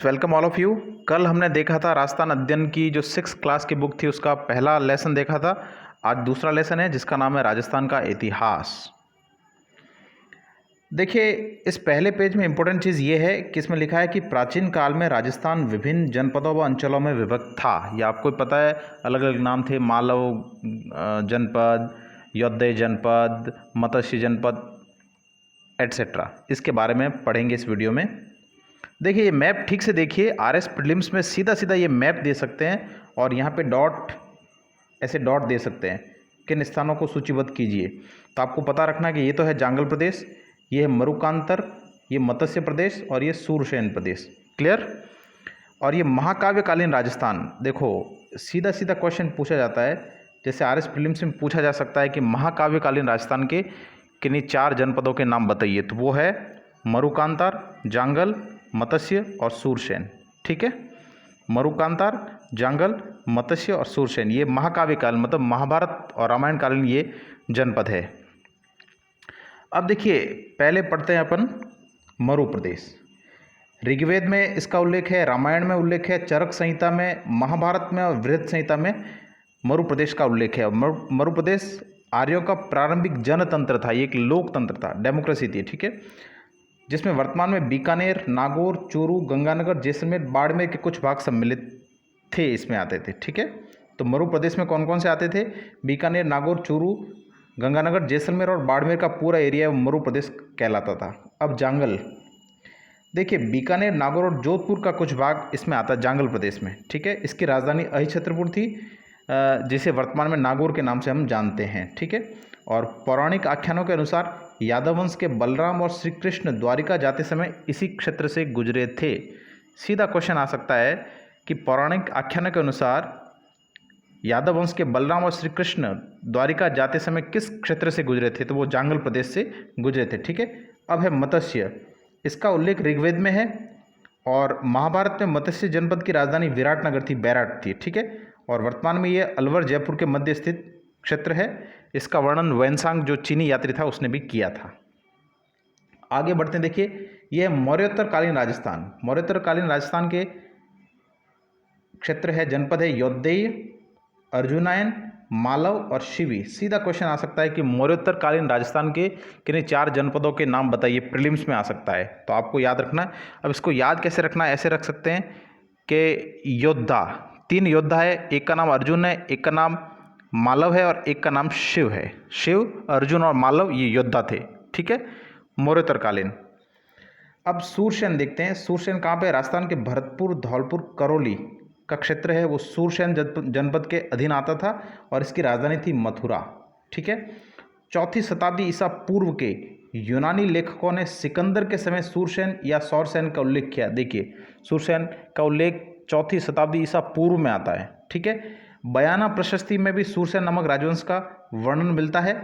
Welcome all of you. कल हमने देखा था राजस्थान अध्ययन की जो 6th क्लास की बुक थी उसका पहला लेसन देखा था। आज दूसरा लेसन है जिसका नाम है राजस्थान का इतिहास। देखिए, इस पहले पेज में इंपॉर्टेंट चीज़ ये है कि इसमें लिखा है कि प्राचीन काल में राजस्थान विभिन्न जनपदों व अंचलों में विभक्त था। ये आपको पता है, अलग अलग नाम थे, मालव जनपद, यौध्य जनपद, मत्स्य जनपद एट्सेट्रा। इसके बारे में पढ़ेंगे इस वीडियो में। देखिए, ये मैप ठीक से देखिए। आरएस प्रीलिम्स में सीधा सीधा ये मैप दे सकते हैं और यहाँ पे डॉट, ऐसे डॉट दे सकते हैं, किन स्थानों को सूचीबद्ध कीजिए। तो आपको पता रखना कि ये तो है जांगल प्रदेश, ये है मरुकांतर, ये मत्स्य प्रदेश और ये सूरसेन प्रदेश। क्लियर। और ये महाकाव्यकालीन राजस्थान, देखो सीधा सीधा क्वेश्चन पूछा जाता है, जैसे आरएस प्रीलिम्स में पूछा जा सकता है कि महाकाव्यकालीन राजस्थान के किन्हीं 4 जनपदों के नाम बताइए। तो वो है मरुकांतार, जांगल, मत्स्य और सूरसेन। ठीक है, मरुकांतार, जांगल, मत्स्य और सूरसेन, ये महाकाव्यकाल मतलब महाभारत और रामायण कालीन ये जनपद है। अब देखिए, पहले पढ़ते हैं अपन मरु प्रदेश। ऋग्वेद में इसका उल्लेख है, रामायण में उल्लेख है, चरक संहिता में, महाभारत में और बृहद संहिता में मरु प्रदेश का उल्लेख है। मरु प्रदेश आर्यों का प्रारंभिक जनतंत्र था, ये एक लोकतंत्र था, डेमोक्रेसी थी। ठीक है, जिसमें वर्तमान में बीकानेर, नागौर, चूरू, गंगानगर, जैसलमेर, बाड़मेर के कुछ भाग सम्मिलित थे, इसमें आते थे। ठीक है, तो मरु प्रदेश में कौन कौन से आते थे? बीकानेर, नागौर, चूरू, गंगानगर, जैसलमेर और बाड़मेर का पूरा एरिया मरु प्रदेश कहलाता था। अब जांगल, देखिए बीकानेर, नागौर और जोधपुर का कुछ भाग इसमें आता है जांगल प्रदेश में। ठीक है, इसकी राजधानी अहिछत्रपुर थी, जिसे वर्तमान में नागौर के नाम से हम जानते हैं। ठीक है, और पौराणिक आख्यानों के अनुसार यादव वंश के बलराम और श्री कृष्ण द्वारिका जाते समय इसी क्षेत्र से गुजरे थे। सीधा क्वेश्चन आ सकता है कि पौराणिक आख्यानों के अनुसार यादव वंश के बलराम और श्री कृष्ण द्वारिका जाते समय किस क्षेत्र से गुजरे थे? तो वो जांगल प्रदेश से गुजरे थे। ठीक है, अब है मत्स्य। इसका उल्लेख ऋग्वेद में है और महाभारत में मत्स्य जनपद की राजधानी विराटनगर थी, बैराट थी। ठीक है, और वर्तमान में ये अलवर जयपुर के मध्य स्थित क्षेत्र है। इसका वर्णन वैनसांग जो चीनी यात्री था उसने भी किया था। आगे बढ़ते हैं। देखिए, यह मौर्योत्तरकालीन राजस्थान। मौर्योत्तरकालीन राजस्थान के क्षेत्र है, जनपद है यौध्य, अर्जुनायन, मालव और शिवी। सीधा क्वेश्चन आ सकता है कि मौर्योत्तरकालीन राजस्थान के किन्हीं 4 जनपदों के नाम बताइए, प्रीलिम्स में आ सकता है। तो आपको याद रखना है। अब इसको याद कैसे रखना है? ऐसे रख सकते हैं कि योद्धा, 3 योद्धा है, एक का नाम अर्जुन है, एक का नाम मालव है और एक का नाम शिव है। शिव, अर्जुन और मालव ये योद्धा थे। ठीक है, मौर्योत्तरकालीन। अब सूरसेन देखते हैं। सूरसेन कहाँ पे? राजस्थान के भरतपुर, धौलपुर, करौली का क्षेत्र है, वो सूरसेन जनपद के अधीन आता था और इसकी राजधानी थी मथुरा। ठीक है, 4वीं शताब्दी ईसा पूर्व के यूनानी लेखकों ने सिकंदर के समय सूरसेन या सौरसेन का उल्लेख किया। देखिए, सूरसेन का उल्लेख 4वीं शताब्दी ईसा पूर्व में आता है। ठीक है, बयाना प्रशस्ति में भी सूरसेन नामक राजवंश का वर्णन मिलता है।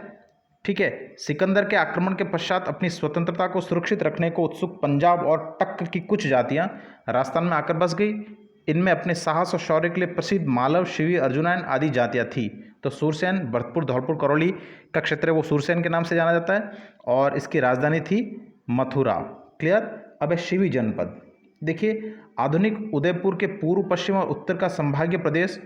ठीक है, सिकंदर के आक्रमण के पश्चात अपनी स्वतंत्रता को सुरक्षित रखने को उत्सुक पंजाब और टक्क की कुछ जातियां राजस्थान में आकर बस गई। इनमें अपने साहस और शौर्य के लिए प्रसिद्ध मालव, शिवी, अर्जुनायन आदि जातियां थी। तो सूरसेन, भरतपुर, धौलपुर, करौली का क्षेत्र है वो सूरसेन के नाम से जाना जाता है और इसकी राजधानी थी मथुरा। क्लियर। अब है शिवी जनपद। देखिए, आधुनिक उदयपुर के पूर्व, पश्चिम और उत्तर का संभागीय प्रदेश,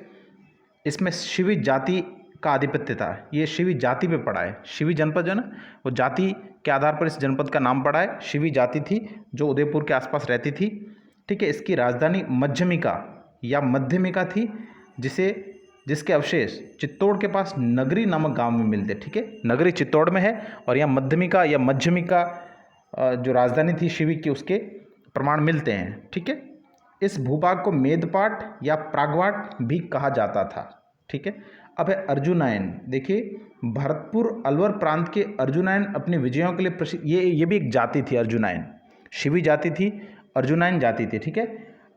इसमें शिवी जाति का आधिपत्य था। ये शिवी जाति पे पड़ा है। शिवी जनपद जो है ना, वो जाति के आधार पर इस जनपद का नाम पड़ा है। शिवी जाति थी जो उदयपुर के आसपास रहती थी। ठीक है, इसकी राजधानी मध्यमिका या मध्यमिका थी, जिसके अवशेष चित्तौड़ के पास नगरी नामक गांव में मिलते। ठीक है, नगरी चित्तौड़ में है और यहाँ मध्यमिका या मध्यमिका जो राजधानी थी शिवी की, उसके प्रमाण मिलते हैं। ठीक है, इस भूभाग को मेदपाट या प्रागवाट भी कहा जाता था। ठीक है, अब है अर्जुनायन। देखिए, भरतपुर अलवर प्रांत के अर्जुनायन अपनी विजयों के लिए प्रसिद्ध, ये भी एक जाति थी। अर्जुनायन शिवी जाति थी, अर्जुनायन जाति थी। ठीक है,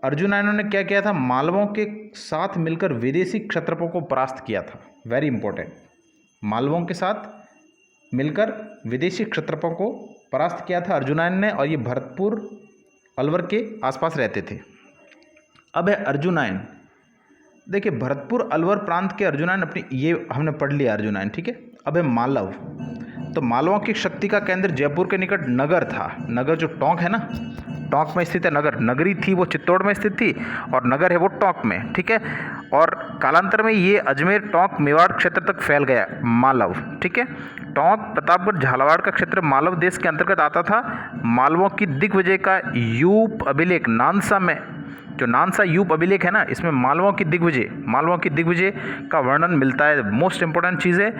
अर्जुनायनों ने क्या किया था? मालवों के साथ मिलकर विदेशी क्षत्रपों को परास्त किया था। वेरी इंपॉर्टेंट, मालवों के साथ मिलकर विदेशी क्षत्रपों को परास्त किया था अर्जुनायन ने, और ये भरतपुर अलवर के आसपास रहते थे। अब है अर्जुनायन। देखिए, भरतपुर अलवर प्रांत के अर्जुनायन अपनी, ये हमने पढ़ लिया अर्जुनायन। ठीक है, अब है मालव। तो मालवा की शक्ति का केंद्र जयपुर के निकट नगर था। नगर जो टोंक है ना, टोंक में स्थित है नगर, नगरी थी वो चित्तौड़ में स्थित थी और नगर है वो टोंक में, ठीक है। और कालांतर में ये अजमेर, टोंक, मेवाड़ क्षेत्र तक फैल गया मालव, ठीक है। टोंक, प्रतापगढ़, झालावाड़ का क्षेत्र मालव देश के अंतर्गत आता था। मालवों की दिग्विजय का यूप अभिलेख नानसा में, जो नानसा यूप अभिलेख है ना, इसमें मालवों की दिग्विजय का वर्णन मिलता है। मोस्ट इंपॉर्टेंट चीज़ है,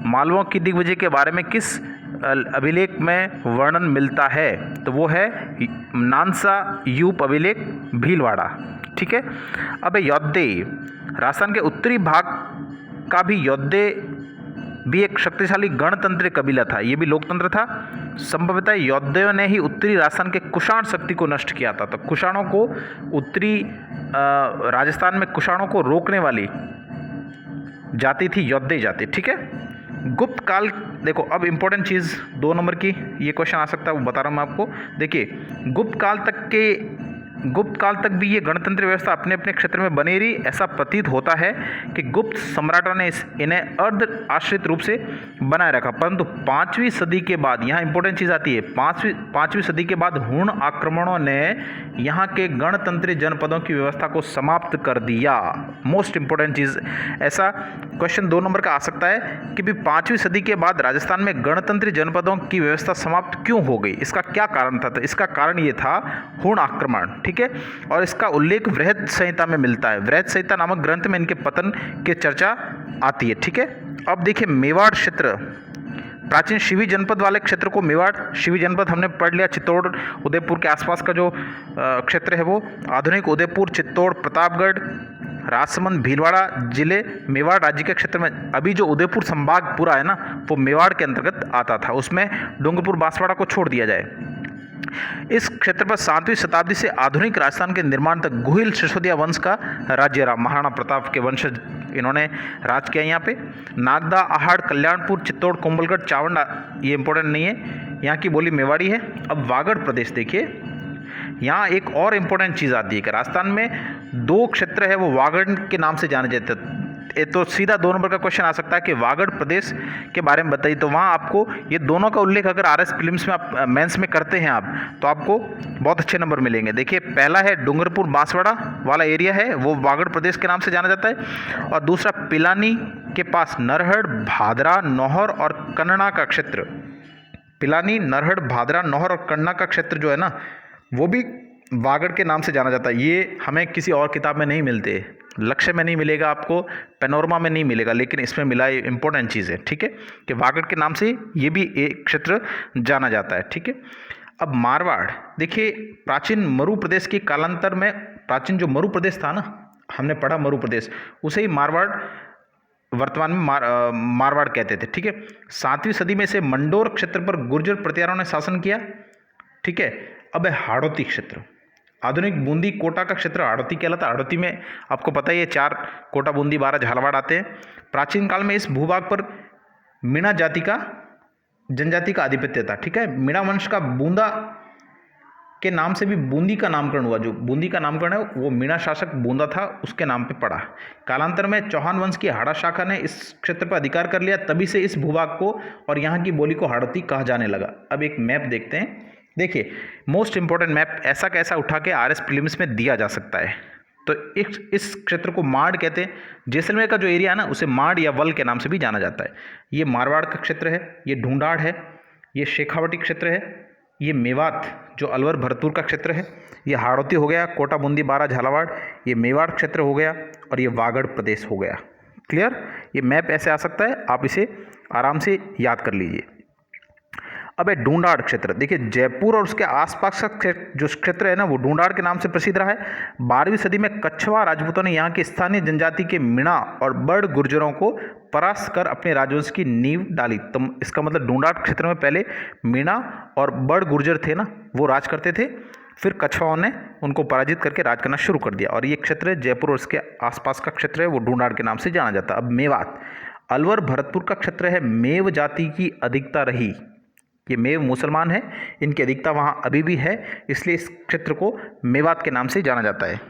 मालवों की दिग्विजय के बारे में किस अभिलेख में वर्णन मिलता है, तो वो है नानसा यूप अभिलेख भीलवाड़ा, ठीक है। अब यौद्धेय, राजस्थान के उत्तरी भाग का भी यौद्धेय भी एक शक्तिशाली गणतंत्री कबीला था, ये भी लोकतंत्र था। संभवतः यौद्धेयों ने ही उत्तरी राजस्थान के कुषाण शक्ति को नष्ट किया था। तो कुषाणों को उत्तरी राजस्थान में कुषाणों को रोकने वाली जाति थी यौद्धेय जाति, ठीक है। गुप्त काल, देखो अब इंपॉर्टेंट चीज़ 2 नंबर की ये क्वेश्चन आ सकता है, वो बता रहा हूँ मैं आपको। देखिए, गुप्त काल तक भी ये गणतंत्र व्यवस्था अपने अपने क्षेत्र में बनी रही। ऐसा प्रतीत होता है कि गुप्त सम्राटों ने इन्हें अर्ध आश्रित रूप से बनाए रखा, परंतु 5वीं सदी के बाद, यहाँ इंपॉर्टेंट चीज़ आती है, 5वीं सदी के बाद हुण आक्रमणों ने यहाँ के गणतंत्री जनपदों की व्यवस्था को समाप्त कर दिया। मोस्ट इंपॉर्टेंट चीज़, ऐसा क्वेश्चन 2 नंबर का आ सकता है कि भी 5वीं सदी के बाद राजस्थान में गणतंत्री जनपदों की व्यवस्था समाप्त क्यों हो गई, इसका क्या कारण था। तो इसका कारण ये था हुण आक्रमण, ठीक है। और इसका उल्लेख वृहद संहिता में मिलता है। वृहद संहिता नामक ग्रंथ में इनके पतन की चर्चा आती है, ठीक है। अब देखिए, मेवाड़ क्षेत्र, प्राचीन शिवी जनपद वाले क्षेत्र को मेवाड़ शिवी जनपद हमने पढ़ लिया। चित्तौड़, उदयपुर के आसपास का जो क्षेत्र है वो आधुनिक उदयपुर, चित्तौड़, प्रतापगढ़, राजसमंद, भीलवाड़ा जिले मेवाड़ राज्य के क्षेत्र में। अभी जो उदयपुर संभाग पूरा है ना, वो मेवाड़ के अंतर्गत आता था। उसमें डूंगरपुर, बांसवाड़ा को छोड़ दिया जाए। इस क्षेत्र पर 7वीं शताब्दी से आधुनिक राजस्थान के निर्माण तक गुहिल सिसोदिया वंश का राज्य रहा। महाराणा प्रताप के वंशज इन्होंने राज किया यहाँ पे। नागदा, आहड़, कल्याणपुर, चित्तौड़, कोंबलगढ़, चावंड, ये इंपॉर्टेंट नहीं है, यहाँ की बोली मेवाड़ी है। अब वागड़ प्रदेश देखिए, यहाँ एक और इम्पोर्टेंट चीज़ आती है कि राजस्थान में 2 क्षेत्र है वो वागड़ के नाम से जाने जाते हैं। तो सीधा 2 नंबर का क्वेश्चन आ सकता है कि वागड़ प्रदेश के बारे में बताइए। तो वहाँ आपको ये दोनों का उल्लेख अगर आरएस प्रीलिम्स में आप मेंस में करते हैं आप, तो आपको बहुत अच्छे नंबर मिलेंगे। देखिए, पहला है डूंगरपुर बांसवाड़ा वाला एरिया है, वो वागड़ प्रदेश के नाम से जाना जाता है। और दूसरा पिलानी के पास नरहड़, भादरा, नौहर और कन्ना का क्षेत्र, पिलानी, नरहड़, भादरा, नौहर और कन्ना का क्षेत्र जो है ना, वो भी वागड़ के नाम से जाना जाता है। ये हमें किसी और किताब में नहीं मिलते, लक्ष्य में नहीं मिलेगा आपको, पैनोरमा में नहीं मिलेगा, लेकिन इसमें मिला ये इंपॉर्टेंट चीज़ है, ठीक है, कि वागड़ के नाम से ये भी एक क्षेत्र जाना जाता है, ठीक है। अब मारवाड़ देखिए, प्राचीन मरु प्रदेश की कालांतर में, प्राचीन जो मरु प्रदेश था ना, हमने पढ़ा मरु प्रदेश, उसे ही मारवाड़ वर्तमान में मारवाड़ कहते थे, ठीक है। 7वीं सदी में से मंडोर क्षेत्र पर गुर्जर प्रतिहारों ने शासन किया, ठीक है। अब है हाड़ौती क्षेत्र, आधुनिक बूंदी कोटा का क्षेत्र हाड़ौती कहलाता है। हाड़ौती में आपको पता ही है 4 कोटा, बूंदी, 12 झालावाड़ आते हैं। प्राचीन काल में इस भूभाग पर मीणा जनजाति का आधिपत्य था, ठीक है। मीणा वंश का बूंदा के नाम से भी बूंदी का नामकरण हुआ। जो बूंदी का नामकरण है वो मीणा शासक बूंदा था, उसके नाम पे पड़ा। कालांतर में चौहान वंश की हाड़ा शाखा ने इस क्षेत्र पर अधिकार कर लिया, तभी से इस भूभाग को और यहाँ की बोली को हाड़ौती कहा जाने लगा। अब एक मैप देखते हैं। देखिए, मोस्ट इंपॉर्टेंट मैप ऐसा कैसा उठा के आरएस प्रीलिम्स में दिया जा सकता है। तो इस क्षेत्र को माड़ कहते हैं। जैसलमेर का जो एरिया है ना, उसे माड़ या वल के नाम से भी जाना जाता है। ये मारवाड़ का क्षेत्र है, ये ढूंढाड़ है, ये शेखावटी क्षेत्र है, ये मेवात जो अलवर भरतपुर का क्षेत्र है, ये हाड़ौती हो गया, कोटा, बूंदी, 12 झालावाड़, ये मेवाड़ क्षेत्र हो गया, और ये वागड़ प्रदेश हो गया। क्लियर, ये मैप ऐसे आ सकता है, आप इसे आराम से याद कर लीजिए। अब है ढूंढाड़ क्षेत्र। देखिए, जयपुर और उसके आसपास का जो क्षेत्र है ना, वो ढूंढाड़ के नाम से प्रसिद्ध रहा है। 12वीं सदी में कछवा राजपूतों ने यहाँ की स्थानीय जनजाति के मीणा और बड़ गुर्जरों को परास्त कर अपने राजवंश की नींव डाली। तो इसका मतलब ढूंढाड़ क्षेत्र में पहले मीणा और बड़ गुर्जर थे ना, वो राज करते थे। फिर कछवाओं ने उनको पराजित करके राज करना शुरू कर दिया, और ये क्षेत्र जयपुर और उसके आसपास का क्षेत्र है, वो ढूंढाड़ के नाम से जाना जाता है। अब मेवात, अलवर भरतपुर का क्षेत्र है, मेव जाति की अधिकता रही। ये मेव मुसलमान है, इनकी अधिकता वहाँ अभी भी है, इसलिए इस क्षेत्र को मेवात के नाम से जाना जाता है।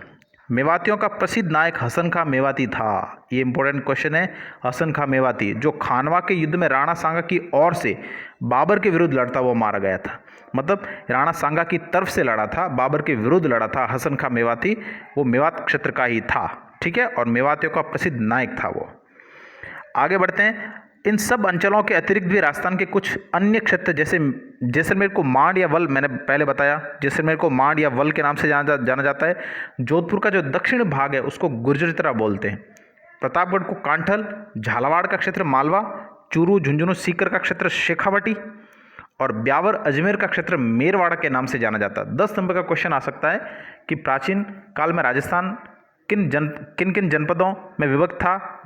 मेवातियों का प्रसिद्ध नायक हसन खां मेवाती था। ये इंपॉर्टेंट क्वेश्चन है। हसन खां मेवाती जो खानवा के युद्ध में राणा सांगा की ओर से बाबर के विरुद्ध लड़ता हुआ मारा गया था। मतलब राणा सांगा की तरफ से लड़ा था, बाबर के विरुद्ध लड़ा था हसन खां मेवाती। वो मेवात क्षेत्र का ही था, ठीक है, और मेवातियों का प्रसिद्ध नायक था वो। आगे बढ़ते हैं। इन सब अंचलों के अतिरिक्त भी राजस्थान के कुछ अन्य क्षेत्र जैसे जैसलमेर को मांड या वल, मैंने पहले बताया जैसलमेर को मांड या वल के नाम से जाना जाता है। जोधपुर का जो दक्षिण भाग है उसको गुर्जरितरा बोलते हैं। प्रतापगढ़ को कांठल, झालावाड़ का क्षेत्र मालवा, चूरू झुंझुनू सीकर का क्षेत्र शेखावटी और ब्यावर अजमेर का क्षेत्र मेरवाड़ा के नाम से जाना जाता है। 10 नंबर का क्वेश्चन आ सकता है कि प्राचीन काल में राजस्थान किन किन जनपदों में विभक्त था,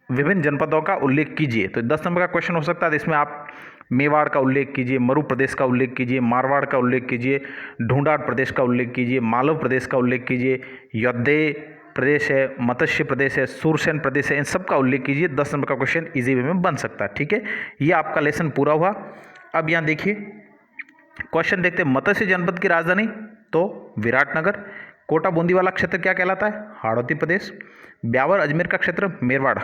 विभिन्न जनपदों का उल्लेख कीजिए। तो 10 नंबर का क्वेश्चन हो सकता है। इसमें आप मेवाड़ का उल्लेख कीजिए, मरु प्रदेश का उल्लेख कीजिए, मारवाड़ का उल्लेख कीजिए, ढूंढाड़ प्रदेश का उल्लेख कीजिए, मालव प्रदेश का उल्लेख कीजिए, योद्धे प्रदेश है, मत्स्य प्रदेश है, सूरसेन प्रदेश है, इन सब का उल्लेख कीजिए। 10 नंबर का क्वेश्चन इजी वे में बन सकता है, ठीक है। ये आपका लेसन पूरा हुआ। अब यहाँ देखिए क्वेश्चन देखते हैं। मत्स्य जनपद की राजधानी तो विराटनगर। कोटा बूंदीवाला क्षेत्र क्या कहलाता है? हाड़ौती प्रदेश। ब्यावर अजमेर का क्षेत्र मेरवाड़ा,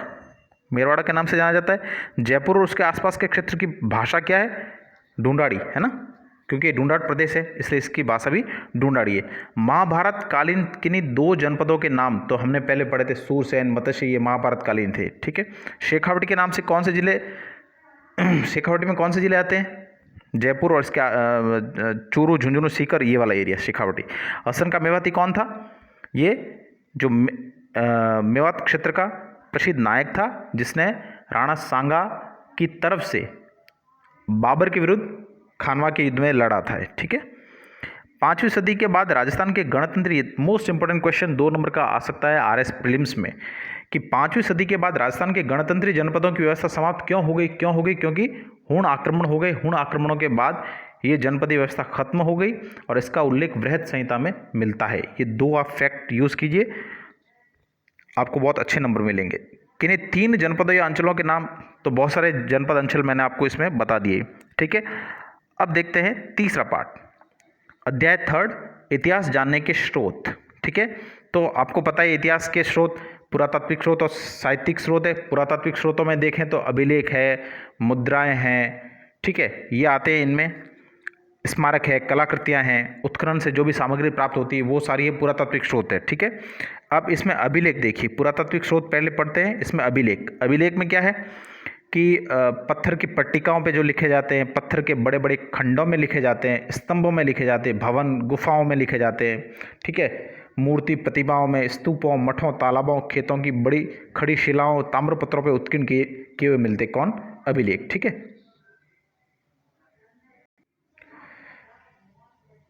मेरवाड़ा के नाम से जाना जाता है। जयपुर और उसके आसपास के क्षेत्र की भाषा क्या है? ढूंढाड़ी, है ना, क्योंकि ढूंढाड़ प्रदेश है इसलिए इसकी भाषा भी ढूंढाड़ी है। महाभारत कालीन किन्हीं 2 जनपदों के नाम तो हमने पहले पढ़े थे, सूरसेन, मत्स्य, ये महाभारत कालीन थे, ठीक है। शेखावटी के नाम से कौन से जिले शेखावटी में कौन से जिले आते हैं? जयपुर और इसके चूरू झुंझुनू सीकर, ये वाला एरिया शेखावटी। हसन का मेवाती कौन था? ये जो मेवात क्षेत्र का प्रसिद्ध नायक था जिसने राणा सांगा की तरफ से बाबर के विरुद्ध खानवा के युद्ध में लड़ा था, ठीक है। 5वीं सदी के बाद राजस्थान के गणतंत्र, मोस्ट इंपोर्टेंट क्वेश्चन 2 नंबर का आ सकता है आरएस प्रीलिम्स में, कि 5वीं सदी के बाद राजस्थान के गणतंत्री जनपदों की व्यवस्था समाप्त क्यों हो गई? क्योंकि हूण आक्रमण हो गए। हूण आक्रमणों के बाद ये जनपदीय व्यवस्था खत्म हो गई और इसका उल्लेख बृहद संहिता में मिलता है। ये 2 आप फैक्ट यूज कीजिए, आपको बहुत अच्छे नंबर मिलेंगे। किन्हीं 3 जनपदों या अंचलों के नाम, तो बहुत सारे जनपद अंचल मैंने आपको इसमें बता दिए, ठीक है। अब देखते हैं तीसरा पार्ट, अध्याय 3, इतिहास जानने के स्रोत, ठीक है। तो आपको पता है इतिहास के स्रोत पुरातात्विक स्रोत और साहित्यिक स्रोत है। पुरातात्विक स्रोतों में देखें तो अभिलेख है, मुद्राएं हैं, ठीक है, ये आते हैं इनमें। स्मारक है, कलाकृतियां हैं, उत्खनन से जो भी सामग्री प्राप्त होती है वो सारी ये पुरातात्विक स्रोत है, ठीक है। अब इसमें अभिलेख देखिए, पुरातात्विक स्रोत पहले पढ़ते हैं, इसमें अभिलेख में क्या है कि पत्थर की पट्टिकाओं पे जो लिखे जाते हैं, पत्थर के बड़े बड़े खंडों में लिखे जाते हैं, स्तंभों में लिखे जाते हैं, भवन गुफाओं में लिखे जाते हैं, ठीक है, मूर्ति प्रतिमाओं में, स्तूपों, मठों, तालाबों, खेतों की बड़ी खड़ी शिलाओं, ताम्रपत्रों पे उत्कीर्ण किए हुए मिलते। कौन? अभिलेख, ठीक है।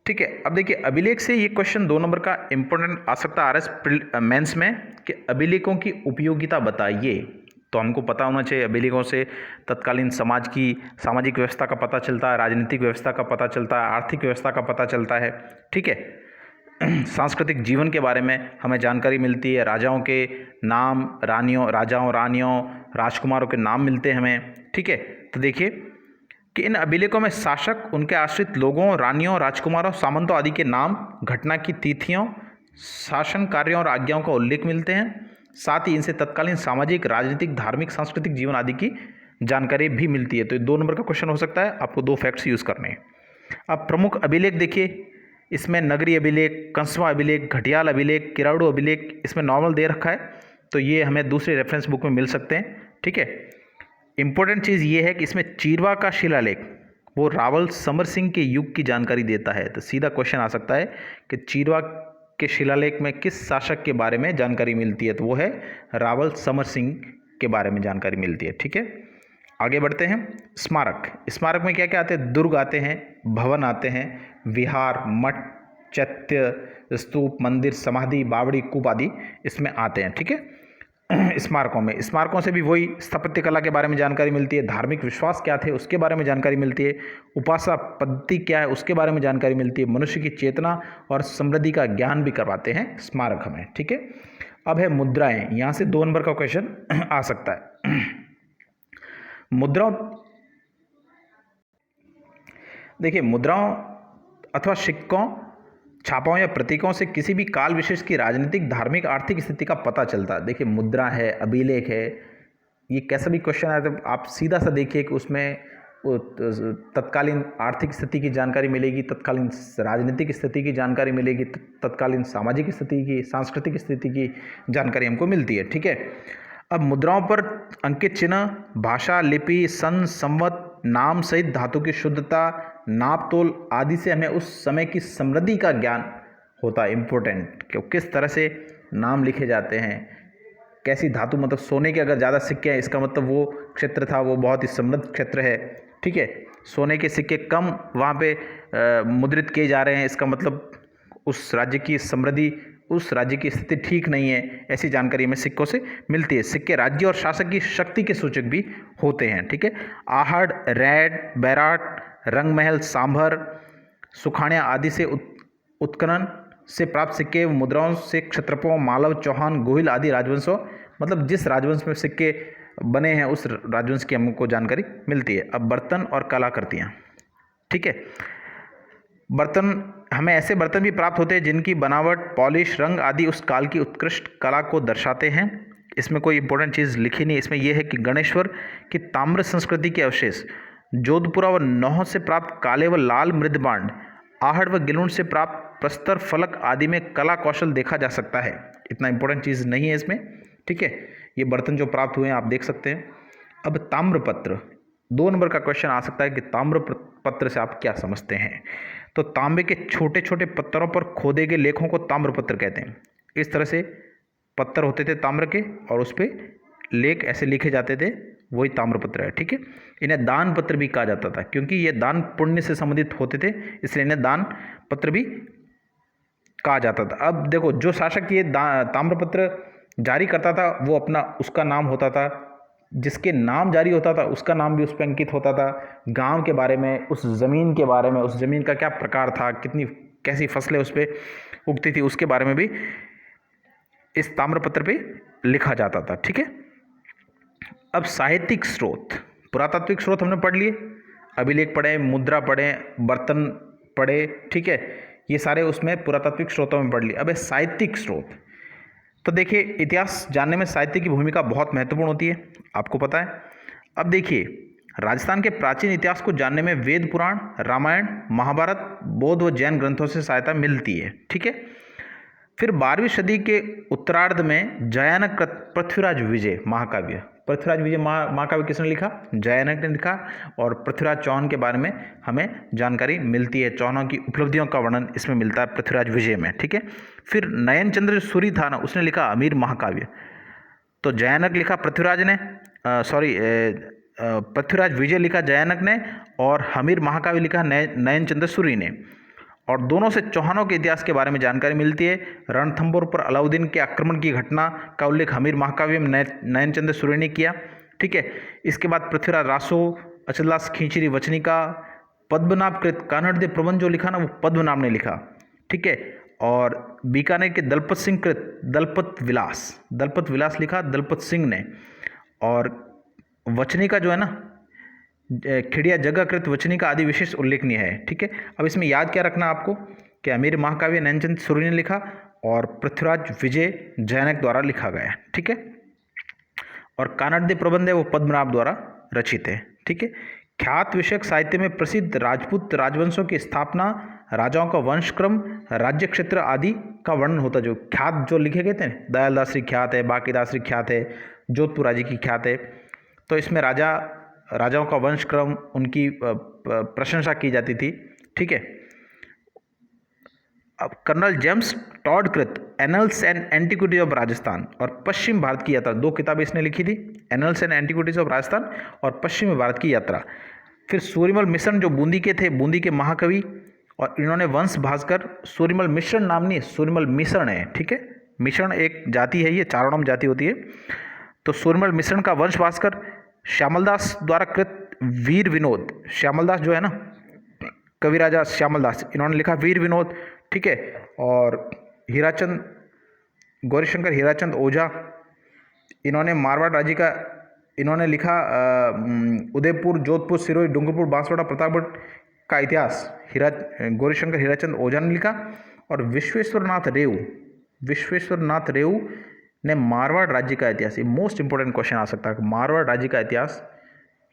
ठीक है, अब देखिए अभिलेख से ये क्वेश्चन 2 नंबर का इंपॉर्टेंट आ सकता है आरएस मेंस में, कि अभिलेखों की उपयोगिता बताइए। तो हमको पता होना चाहिए अभिलेखों से तत्कालीन समाज की सामाजिक व्यवस्था का पता चलता है, राजनीतिक व्यवस्था का पता चलता है, आर्थिक व्यवस्था का पता चलता है, ठीक है। सांस्कृतिक जीवन के बारे में हमें जानकारी मिलती है, राजाओं के नाम, राजाओं रानियों राजकुमारों के नाम मिलते हैं हमें, ठीक है। तो देखिए कि इन अभिलेखों में शासक, उनके आश्रित लोगों, रानियों, राजकुमारों, सामंतों आदि के नाम, घटना की तिथियों, शासन कार्यों और आज्ञाओं का उल्लेख मिलते हैं। साथ ही इनसे तत्कालीन सामाजिक, राजनीतिक, धार्मिक, सांस्कृतिक जीवन आदि की जानकारी भी मिलती है। तो ये 2 नंबर का क्वेश्चन हो सकता है, आपको 2 फैक्ट्स यूज़ करने हैं। अब प्रमुख अभिलेख देखिए, इसमें नगरी अभिलेख, कंसवा अभिलेख, घटियाल अभिलेख, किराड़ू अभिलेख, इसमें नॉर्मल दे रखा है, तो ये हमें दूसरे रेफरेंस बुक में मिल सकते हैं, ठीक है। इंपॉर्टेंट चीज़ ये है कि इसमें चीरवा का शिलालेख वो रावल समर सिंह के युग की जानकारी देता है। तो सीधा क्वेश्चन आ सकता है कि चीरवा के शिलालेख में किस शासक के बारे में जानकारी मिलती है? तो वो है रावल समर सिंह के बारे में जानकारी मिलती है, ठीक है। आगे बढ़ते हैं। स्मारक में क्या क्या आते हैं? दुर्ग आते हैं, भवन आते हैं, विहार, मठ, चैत्य, स्तूप, मंदिर, समाधि, बावड़ी, कूप आदि इसमें आते हैं, ठीक है। स्मारकों से भी वही स्थापत्य कला के बारे में जानकारी मिलती है, धार्मिक विश्वास क्या थे उसके बारे में जानकारी मिलती है, उपासना पद्धति क्या है उसके बारे में जानकारी मिलती है, मनुष्य की चेतना और समृद्धि का ज्ञान भी करवाते हैं स्मारक हमें, ठीक है। अब है मुद्राएं, यहाँ से 2 नंबर का क्वेश्चन आ सकता है। मुद्राओं, देखिए मुद्राओं अथवा सिक्कों, छापाओं या प्रतीकों से किसी भी काल विशेष की राजनीतिक, धार्मिक, आर्थिक स्थिति का पता चलता है। देखिए मुद्रा है, अभिलेख है, ये कैसा भी क्वेश्चन आया तो आप सीधा सा देखिए कि उसमें तत्कालीन आर्थिक स्थिति की जानकारी मिलेगी, तत्कालीन राजनीतिक स्थिति की जानकारी मिलेगी, तत्कालीन सामाजिक स्थिति की, सांस्कृतिक स्थिति की जानकारी हमको मिलती है। ठीक है। अब मुद्राओं पर अंकित चिन्ह, भाषा, लिपि, सन, संवत, नाम सहित धातु की शुद्धता, नाप तोल आदि से हमें उस समय की समृद्धि का ज्ञान होता है। इम्पोर्टेंट कि किस तरह से नाम लिखे जाते हैं, कैसी धातु, मतलब सोने के अगर ज़्यादा सिक्के हैं इसका मतलब वो क्षेत्र था वो बहुत ही समृद्ध क्षेत्र है। ठीक है। सोने के सिक्के कम वहाँ पे मुद्रित किए जा रहे हैं, इसका मतलब उस राज्य की समृद्धि, उस राज्य की स्थिति ठीक नहीं है। ऐसी जानकारी हमें सिक्कों से मिलती है। सिक्के राज्य और शासक की शक्ति के सूचक भी होते हैं। ठीक है। आहड़, रैड, बैराट, रंगमहल, सांभर, सुखाड़िया आदि से उत्खनन से प्राप्त सिक्के मुद्राओं से क्षत्रपों, मालव, चौहान, गोहिल आदि राजवंशों, मतलब जिस राजवंश में सिक्के बने हैं उस राजवंश की हमको जानकारी मिलती है। अब बर्तन और कलाकृतियाँ। ठीक है। बर्तन, हमें ऐसे बर्तन भी प्राप्त होते हैं जिनकी बनावट, पॉलिश, रंग आदि उस काल की उत्कृष्ट कला को दर्शाते हैं। इसमें कोई इंपॉर्टेंट चीज़ लिखी नहीं। इसमें यह है कि गणेश्वर की ताम्र संस्कृति के अवशेष, जोधपुरा व नौह से प्राप्त काले व लाल मृदबांड, आहड़ व गिलुंड से प्राप्त प्रस्तर, फलक आदि में कला कौशल देखा जा सकता है। इतना इंपॉर्टेंट चीज़ नहीं है इसमें। ठीक है। ये बर्तन जो प्राप्त हुए हैं आप देख सकते हैं। अब ताम्रपत्र, 2 नंबर का क्वेश्चन आ सकता है कि ताम्रपत्र से आप क्या समझते हैं। तो तांबे के छोटे छोटे पत्थरों पर खोदे गए लेखों को ताम्रपत्र कहते हैं। इस तरह से पत्थर होते थे ताम्र के और उस पर लेख ऐसे लिखे जाते थे, वही ताम्रपत्र है। ठीक है। इन्हें दान पत्र भी कहा जाता था क्योंकि ये दान पुण्य से संबंधित होते थे, इसलिए इन्हें दान पत्र भी कहा जाता था। अब देखो जो शासक ये ताम्रपत्र जारी करता था वो अपना, उसका नाम होता था, जिसके नाम जारी होता था उसका नाम भी उस पर अंकित होता था। गांव के बारे में, उस ज़मीन के बारे में, उस ज़मीन का क्या प्रकार था, कितनी कैसी फसलें उस पर उगती थी, उसके बारे में भी इस ताम्रपत्र पे लिखा जाता था। ठीक है। अब साहित्यिक स्रोत, पुरातात्विक स्रोत हमने पढ़ लिए, अभिलेख पढ़े, मुद्रा पढ़े, बर्तन पढ़े। ठीक है। ये सारे उसमें पुरातात्विक स्रोतों में पढ़ लिए। अब साहित्यिक स्रोत, तो देखिए इतिहास जानने में साहित्य की भूमिका बहुत महत्वपूर्ण होती है, आपको पता है। अब देखिए राजस्थान के प्राचीन इतिहास को जानने में वेद पुराण, रामायण, महाभारत, बौद्ध व जैन ग्रंथों से सहायता मिलती है। ठीक है। फिर 12वीं सदी के उत्तरार्ध में जयानक पृथ्वीराज विजय महाकाव्य, पृथ्वीराज विजय महाकाव्य किसने लिखा? जयानक ने लिखा। और पृथ्वीराज चौहान के बारे में हमें जानकारी मिलती है, चौहानों की उपलब्धियों का वर्णन इसमें मिलता है पृथ्वीराज विजय में। ठीक है। फिर नयन चंद्र सूरी था ना, उसने लिखा अमीर महाकाव्य। तो जयानक लिखा पृथ्वीराज ने, पृथ्वीराज विजय लिखा जयानक ने, और हमीर महाकाव्य लिखा नयन चंद्र सूरी ने। और दोनों से चौहानों के इतिहास के बारे में जानकारी मिलती है। रणथंभौर पर अलाउद्दीन के आक्रमण की घटना का उल्लेख हमीर महाकाव्य में नयन चंद्र सूरी ने किया। ठीक है। इसके बाद पृथ्वीराज रासो, अचलदास खींचरी वचनिका, पद्मनाभ कृत कानड़देव प्रबंध जो लिखा ना वो पद्मनाभ ने लिखा। ठीक है। और बीकानेर के दलपत सिंह कृत दलपत विलास लिखा दलपत सिंह ने। और वचनिका जो है ना, खिड़िया जगहकृत वचनिका आदि विशेष उल्लेखनीय है। ठीक है। अब इसमें याद क्या रखना आपको कि अमीर महाकाव्य नयनचंद सूरी ने लिखा और पृथ्वीराज विजय जैनक द्वारा लिखा गया है। ठीक है। और कानड़देव प्रबंध है वो पद्मनाभ द्वारा रचित है। ठीक है। ख्यात विषयक साहित्य में प्रसिद्ध राजपूत राजवंशों की स्थापना, राजाओं का वंशक्रम, राज्य क्षेत्र आदि का वर्णन होता है। जो ख्यात जो लिखे गए थे, दयालदास ख्यात है, बांकीदास ख्यात है, जोधपुर राज्य की ख्यात है। तो इसमें राजाओं का वंशक्रम, उनकी प्रशंसा की जाती थी। ठीक है। अब कर्नल जेम्स टॉड कृत annuls and antiquities of Rajasthan और पश्चिम भारत की यात्रा, 2 किताबें इसने लिखी थी, annuls and antiquities of Rajasthan और पश्चिमी भारत की यात्रा। फिर सूर्यमल मिश्रण जो बूंदी के थे, बूंदी के महाकवि, और इन्होंने वंश भास्कर, सूर्यमल मिश्रण नाम नहीं है, सूर्यमल मिश्रण है। ठीक है। मिश्रण एक जाति है, ये चारणम जाति होती है। तो सूर्यमल मिश्रण का वंश भास्कर, श्यामलदास द्वारा कृत वीर विनोद, श्यामलदास जो है ना कवि राजा श्यामलदास, इन्होंने लिखा वीर विनोद। ठीक है। और हीराचंद, गौरीशंकर हीराचंद ओझा, इन्होंने मारवाड़ राज्य का इन्होंने लिखा उदयपुर, जोधपुर, सिरोही, डूंगरपुर, बांसवाड़ा, प्रतापगढ़ का इतिहास गौरीशंकर हीराचंद ओझा ने लिखा। और विश्वेश्वर नाथ रेऊ ने मारवाड़ राज्य का इतिहास, ये मोस्ट इंपोर्टेंट क्वेश्चन आ सकता है, मारवाड़ राज्य का इतिहास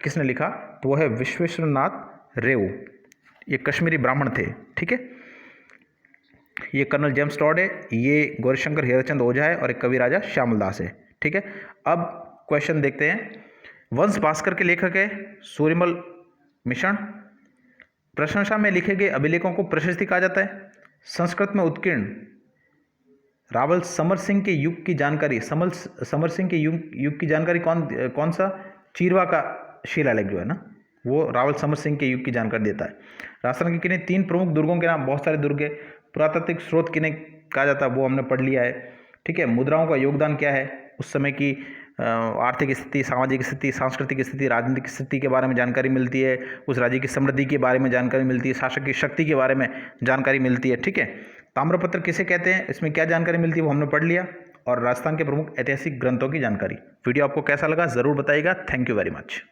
किसने लिखा? तो वो है विश्वेश्वर नाथ रेऊ। ये कश्मीरी ब्राह्मण थे, ठीक है। ये कर्नल जेम्स टॉड है, ये गौरीशंकर हेराचंद ओझा है और एक कवि राजा श्यामल दास है, ठीक है। अब क्वेश्चन देखते हैं। वंश भास्कर के लेखक है सूर्यमल मिश्रण। प्रशंसा में लिखे गए अभिलेखों को प्रशस्ति कहा जाता है। संस्कृत में उत्कीर्ण रावल समर सिंह के युग की जानकारी, समर सिंह के युग की जानकारी कौन सा? चीरवा का शिलालेख जो है ना, वो रावल समर सिंह के युग की जानकारी देता है। राजस्थान के किन्हीं 3 प्रमुख दुर्गों के नाम, बहुत सारे दुर्ग है। पुरातात्विक स्रोत किन्हें कहा जाता है, वो हमने पढ़ लिया है, ठीक है। मुद्राओं का योगदान क्या है? उस समय की आर्थिक स्थिति, सामाजिक स्थिति, सांस्कृतिक स्थिति, राजनीतिक स्थिति के बारे में जानकारी मिलती है। उस राज्य की समृद्धि के बारे में जानकारी मिलती है, शासक की शक्ति के बारे में जानकारी मिलती है, ठीक है। ताम्रपत्र किसे कहते हैं, इसमें क्या जानकारी मिलती है वो हमने पढ़ लिया। और राजस्थान के प्रमुख ऐतिहासिक ग्रंथों की जानकारी। वीडियो आपको कैसा लगा ज़रूर बताइएगा। Thank you very much.